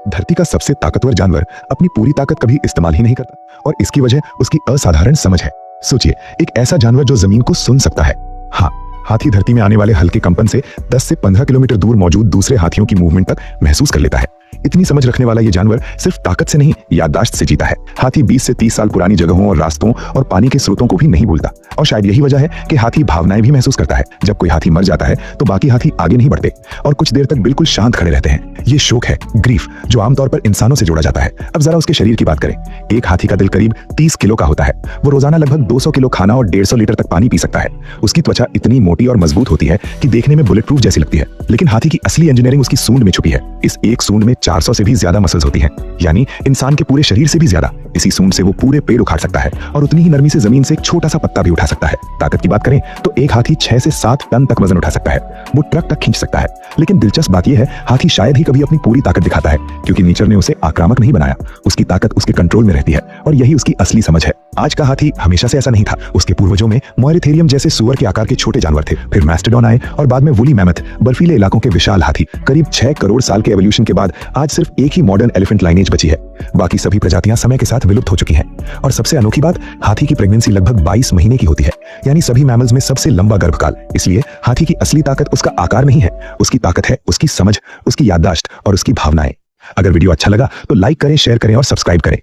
धरती का सबसे ताकतवर जानवर अपनी पूरी ताकत कभी इस्तेमाल ही नहीं करता और इसकी वजह उसकी असाधारण समझ है। सोचिए, एक ऐसा जानवर जो जमीन को सुन सकता है। हाँ, हाथी धरती में आने वाले हल्के कंपन से 10 से 15 किलोमीटर दूर मौजूद दूसरे हाथियों की मूवमेंट तक महसूस कर लेता है। इतनी समझ रखने वाला ये जानवर सिर्फ ताकत से नहीं, याददाश्त से जीता है। हाथी 20 से 30 साल पुरानी जगहों और रास्तों और पानी के स्रोतों को भी नहीं भूलता और शायद यही वजह है कि हाथी भावनाएं भी महसूस करता है। जब कोई हाथी मर जाता है तो बाकी हाथी आगे नहीं बढ़ते और कुछ देर तक बिल्कुल शांत खड़े रहते हैं। ये शोक है, ग्रीफ, जो आमतौर पर इंसानों से जोड़ा जाता है। अब जरा उसके शरीर की बात करें। एक हाथी का दिल करीब 30 किलो का होता है। वो रोजाना लगभग 200 किलो खाना और 150 लीटर तक पानी पी सकता है। उसकी त्वचा इतनी मोटी और मजबूत होती है कि देखने में बुलेट प्रूफ जैसी लगती है। लेकिन हाथी की असली इंजीनियरिंग उसकी सूंड में छुपी है। इस एक सूंड में 400 से भी ज्यादा मसल्स होती हैं, यानी इंसान के पूरे शरीर से भी ज्यादा। इसी सूंड से वो पूरे पेड़ उखाड़ सकता है और उतनी ही नरमी से जमीन से एक छोटा सा पत्ता भी उठा सकता है। ताकत की बात करें तो एक हाथी 6 से 7 टन तक वजन उठा सकता है। वो ट्रक तक खींच सकता है। लेकिन दिलचस्प बात यह है, हाथी शायद ही कभी अपनी पूरी ताकत दिखाता है, क्योंकि नेचर ने उसे आक्रामक नहीं बनाया। उसकी ताकत उसके कंट्रोल में रहती है और यही उसकी असली समझ है। आज का हाथी हमेशा से ऐसा नहीं था। उसके पूर्वजों में मोएरेथेरियम जैसे सुअर के आकार के छोटे जानवर थे, फिर मैस्टोडॉन आए और बाद में वूली मैमथ, बर्फीले इलाकों के विशाल हाथी। करीब 6 करोड़ साल के एवोल्यूशन के बाद आज सिर्फ एक ही मॉडर्न एलिफेंट लाइनेज बची है। बाकी सभी प्रजातियां समय के साथ विलुप्त हो चुकी हैं। और सबसे अनोखी बात, हाथी की प्रेगनेंसी लगभग 22 महीने की होती है, यानी सभी मैमल्स में सबसे लंबा गर्भकाल। इसलिए हाथी की असली ताकत उसका आकार नहीं है, उसकी ताकत है उसकी समझ, उसकी याददाश्त और उसकी भावनाएं। अगर वीडियो अच्छा लगा तो लाइक करें, शेयर करें और सब्सक्राइब करें।